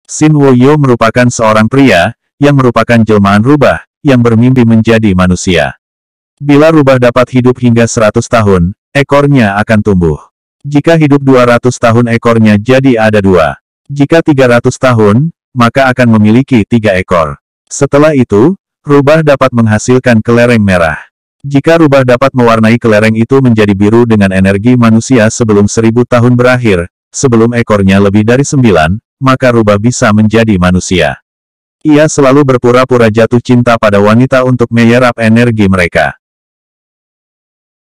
Xin Woyo merupakan seorang pria, yang merupakan jelmaan rubah, yang bermimpi menjadi manusia. Bila rubah dapat hidup hingga 100 tahun, ekornya akan tumbuh. Jika hidup 200 tahun ekornya jadi ada 2. Jika 300 tahun, maka akan memiliki 3 ekor. Setelah itu, rubah dapat menghasilkan kelereng merah. Jika rubah dapat mewarnai kelereng itu menjadi biru dengan energi manusia sebelum 1000 tahun berakhir, sebelum ekornya lebih dari 9, maka rubah bisa menjadi manusia. Ia selalu berpura-pura jatuh cinta pada wanita untuk menyerap energi mereka.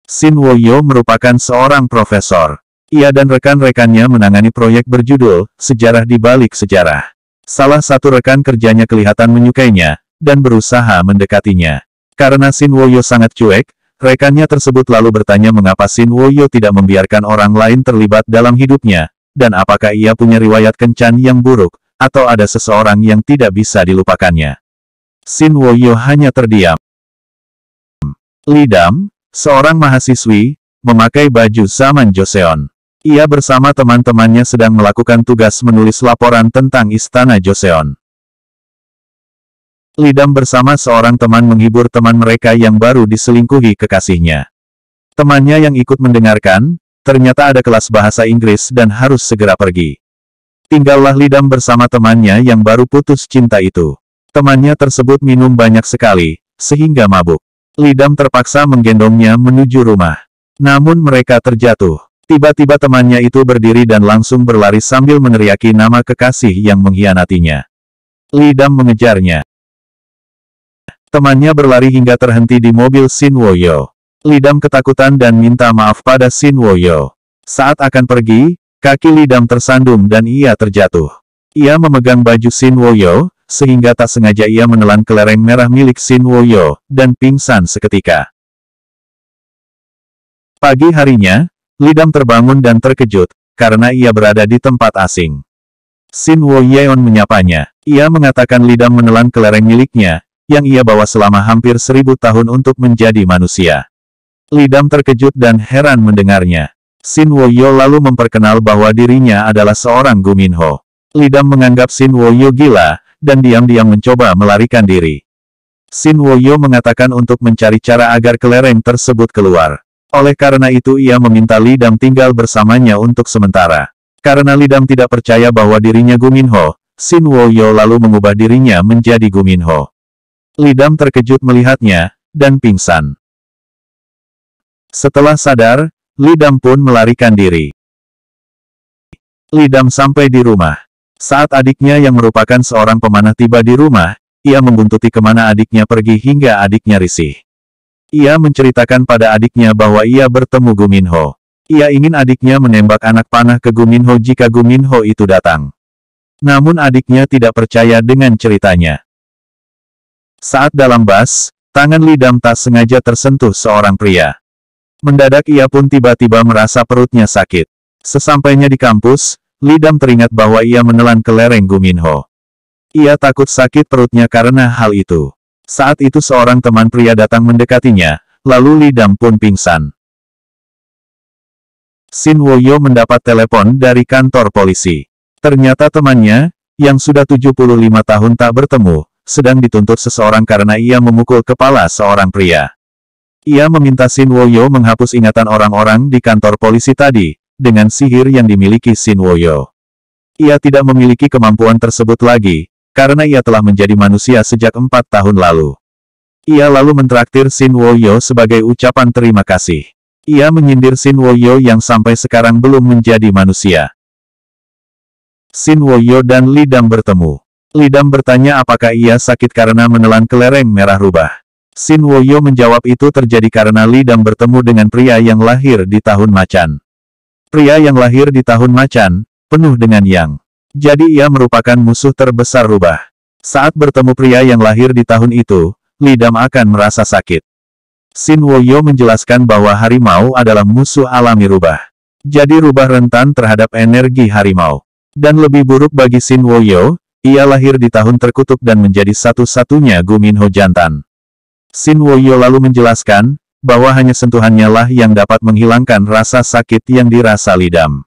Xin Woyo merupakan seorang profesor. Ia dan rekan-rekannya menangani proyek berjudul Sejarah di Balik Sejarah. Salah satu rekan kerjanya kelihatan menyukainya, dan berusaha mendekatinya. Karena Xin Woyo sangat cuek, rekannya tersebut lalu bertanya mengapa Xin Woyo tidak membiarkan orang lain terlibat dalam hidupnya, dan apakah ia punya riwayat kencan yang buruk, atau ada seseorang yang tidak bisa dilupakannya. Xin Woyo hanya terdiam. Li Dam, seorang mahasiswi, memakai baju zaman Joseon. Ia bersama teman-temannya sedang melakukan tugas menulis laporan tentang Istana Joseon. Li Dam bersama seorang teman menghibur teman mereka yang baru diselingkuhi kekasihnya. Temannya yang ikut mendengarkan, ternyata ada kelas bahasa Inggris dan harus segera pergi. Tinggallah Li Dam bersama temannya yang baru putus cinta itu. Temannya tersebut minum banyak sekali, sehingga mabuk. Li Dam terpaksa menggendongnya menuju rumah. Namun mereka terjatuh. Tiba-tiba temannya itu berdiri dan langsung berlari sambil meneriaki nama kekasih yang mengkhianatinya. Li Dam mengejarnya. Temannya berlari hingga terhenti di mobil Xin Woyo. Li Dam ketakutan dan minta maaf pada Xin Woyo. Saat akan pergi, kaki Li Dam tersandung dan ia terjatuh. Ia memegang baju Xin Woyo, sehingga tak sengaja ia menelan kelereng merah milik Xin Woyo, dan pingsan seketika. Pagi harinya, Li Dam terbangun dan terkejut, karena ia berada di tempat asing. Xin Woyeon menyapanya. Ia mengatakan Li Dam menelan kelereng miliknya, yang ia bawa selama hampir 1000 tahun untuk menjadi manusia. Li Dam terkejut dan heran mendengarnya. Xin Woyo lalu memperkenal bahwa dirinya adalah seorang Gu Minho. Li Dam menganggap Xin Woyo gila, dan diam-diam mencoba melarikan diri. Xin Woyo mengatakan untuk mencari cara agar kelereng tersebut keluar. Oleh karena itu ia meminta Li Dam tinggal bersamanya untuk sementara. Karena Li Dam tidak percaya bahwa dirinya Gu Minho, Xin Woyo lalu mengubah dirinya menjadi Gu Minho. Li Dam terkejut melihatnya, dan pingsan. Setelah sadar, Li Dam pun melarikan diri. Li Dam sampai di rumah. Saat adiknya yang merupakan seorang pemanah tiba di rumah, ia membuntuti kemana adiknya pergi hingga adiknya risih. Ia menceritakan pada adiknya bahwa ia bertemu Gu Minho. Ia ingin adiknya menembak anak panah ke Gu Minho jika Gu Minho itu datang. Namun adiknya tidak percaya dengan ceritanya. Saat dalam bus, tangan Li Dam tak sengaja tersentuh seorang pria. Mendadak ia pun tiba-tiba merasa perutnya sakit. Sesampainya di kampus, Li Dam teringat bahwa ia menelan kelereng Gu Minho. Ia takut sakit perutnya karena hal itu. Saat itu seorang teman pria datang mendekatinya, lalu Li Dam pun pingsan. Xin Woyo mendapat telepon dari kantor polisi. Ternyata temannya, yang sudah 75 tahun tak bertemu, sedang dituntut seseorang karena ia memukul kepala seorang pria. Ia meminta Xin Woyo menghapus ingatan orang-orang di kantor polisi tadi, dengan sihir yang dimiliki Xin Woyo. Ia tidak memiliki kemampuan tersebut lagi, karena ia telah menjadi manusia sejak 4 tahun lalu. Ia lalu mentraktir Xin Woyo sebagai ucapan terima kasih. Ia menyindir Xin Woyo yang sampai sekarang belum menjadi manusia. Xin Woyo dan Li Dam bertemu. Li Dam bertanya apakah ia sakit karena menelan kelereng merah rubah. Xin Woyo menjawab itu terjadi karena Li Dam bertemu dengan pria yang lahir di tahun macan. Pria yang lahir di tahun macan, penuh dengan yang. Jadi ia merupakan musuh terbesar rubah. Saat bertemu pria yang lahir di tahun itu, Li Dam akan merasa sakit. Xin Woyo menjelaskan bahwa harimau adalah musuh alami rubah. Jadi rubah rentan terhadap energi harimau. Dan lebih buruk bagi Xin Woyo, ia lahir di tahun terkutuk dan menjadi satu-satunya Gu Minho jantan. Xin Woyo lalu menjelaskan, bahwa hanya sentuhannya lah yang dapat menghilangkan rasa sakit yang dirasa Li Dam.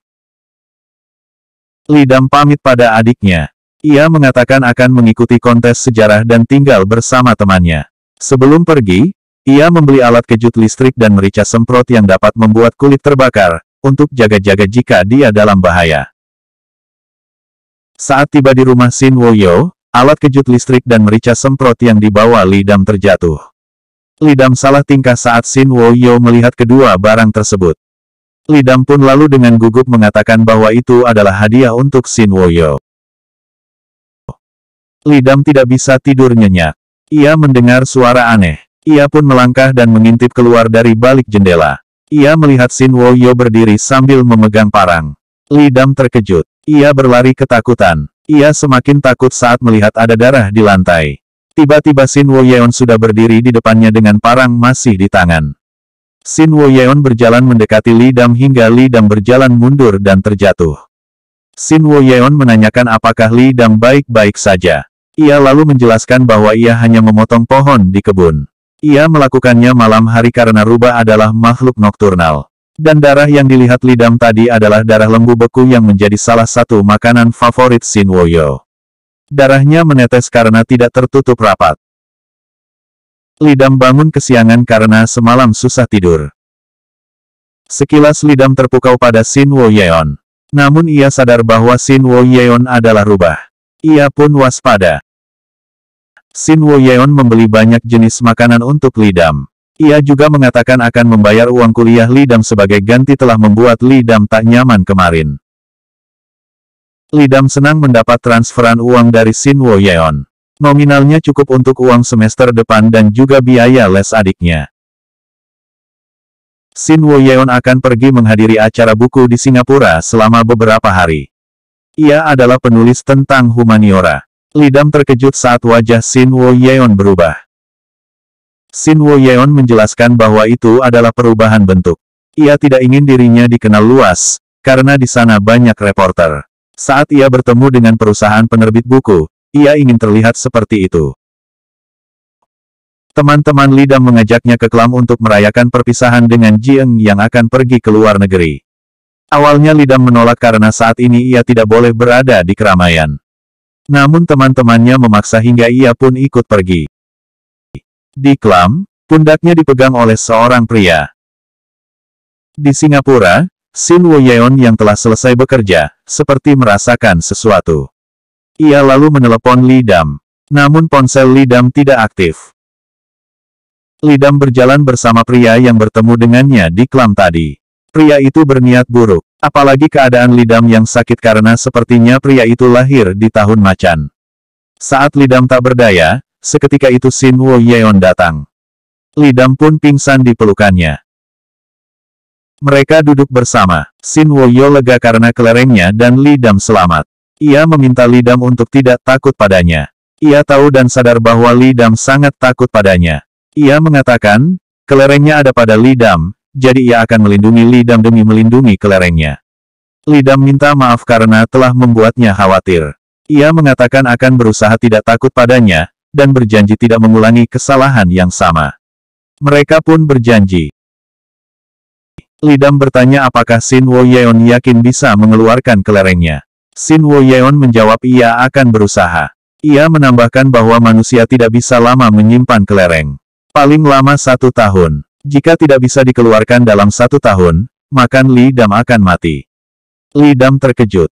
Li Dam pamit pada adiknya. Ia mengatakan akan mengikuti kontes sejarah dan tinggal bersama temannya. Sebelum pergi, ia membeli alat kejut listrik dan merica semprot yang dapat membuat kulit terbakar, untuk jaga-jaga jika dia dalam bahaya. Saat tiba di rumah Xin Woyo, alat kejut listrik dan merica semprot yang dibawa Li Dam terjatuh. Li Dam salah tingkah saat Xin Woyo melihat kedua barang tersebut. Li Dam pun lalu dengan gugup mengatakan bahwa itu adalah hadiah untuk Xin Woyo. Li Dam tidak bisa tidur nyenyak. Ia mendengar suara aneh. Ia pun melangkah dan mengintip keluar dari balik jendela. Ia melihat Xin Woyo berdiri sambil memegang parang. Li Dam terkejut. Ia berlari ketakutan. Ia semakin takut saat melihat ada darah di lantai. Tiba-tiba Xin Woyeon sudah berdiri di depannya dengan parang masih di tangan. Xin Woyeon berjalan mendekati Li Dam hingga Li Dam berjalan mundur dan terjatuh. Xin Woyeon menanyakan apakah Li Dam baik-baik saja. Ia lalu menjelaskan bahwa ia hanya memotong pohon di kebun. Ia melakukannya malam hari karena rubah adalah makhluk nokturnal. Dan darah yang dilihat Li Dam tadi adalah darah lembu beku yang menjadi salah satu makanan favorit Xin Woyo. Darahnya menetes karena tidak tertutup rapat. Li Dam bangun kesiangan karena semalam susah tidur. Sekilas Li Dam terpukau pada Xin Woyeon. Namun ia sadar bahwa Xin Woyeon adalah rubah. Ia pun waspada. Xin Woyeon membeli banyak jenis makanan untuk Li Dam. Ia juga mengatakan akan membayar uang kuliah Li Dam sebagai ganti telah membuat Li Dam tak nyaman kemarin. Li Dam senang mendapat transferan uang dari Xin Woyeon. Nominalnya cukup untuk uang semester depan dan juga biaya les adiknya. Xin Woyeon akan pergi menghadiri acara buku di Singapura selama beberapa hari. Ia adalah penulis tentang humaniora. Li Dam terkejut saat wajah Xin Woyeon berubah. Xin Woyeon menjelaskan bahwa itu adalah perubahan bentuk. Ia tidak ingin dirinya dikenal luas, karena di sana banyak reporter. Saat ia bertemu dengan perusahaan penerbit buku, ia ingin terlihat seperti itu. Teman-teman Li Dam mengajaknya ke Klam untuk merayakan perpisahan dengan Jieng yang akan pergi ke luar negeri. Awalnya Li Dam menolak karena saat ini ia tidak boleh berada di keramaian. Namun teman-temannya memaksa hingga ia pun ikut pergi. Di Klam, pundaknya dipegang oleh seorang pria. Di Singapura, Xin Woyeon yang telah selesai bekerja, seperti merasakan sesuatu. Ia lalu menelepon Li Dam. Namun ponsel Li Dam tidak aktif. Li Dam berjalan bersama pria yang bertemu dengannya di Klam tadi. Pria itu berniat buruk. Apalagi keadaan Li Dam yang sakit karena sepertinya pria itu lahir di tahun macan. Saat Li Dam tak berdaya, seketika itu Xin Woyeon datang. Li Dam pun pingsan di pelukannya. Mereka duduk bersama. Xin Woyo lega karena kelerengnya dan Li Dam selamat. Ia meminta Li Dam untuk tidak takut padanya. Ia tahu dan sadar bahwa Li Dam sangat takut padanya. Ia mengatakan, kelerengnya ada pada Li Dam, jadi ia akan melindungi Li Dam demi melindungi kelerengnya. Li Dam minta maaf karena telah membuatnya khawatir. Ia mengatakan akan berusaha tidak takut padanya, dan berjanji tidak mengulangi kesalahan yang sama. Mereka pun berjanji. Li Dam bertanya apakah Xin Woyeon yakin bisa mengeluarkan kelerengnya. Xin Woyeon menjawab ia akan berusaha. Ia menambahkan bahwa manusia tidak bisa lama menyimpan kelereng. Paling lama 1 tahun. Jika tidak bisa dikeluarkan dalam 1 tahun, maka Li Dam akan mati. Li Dam terkejut.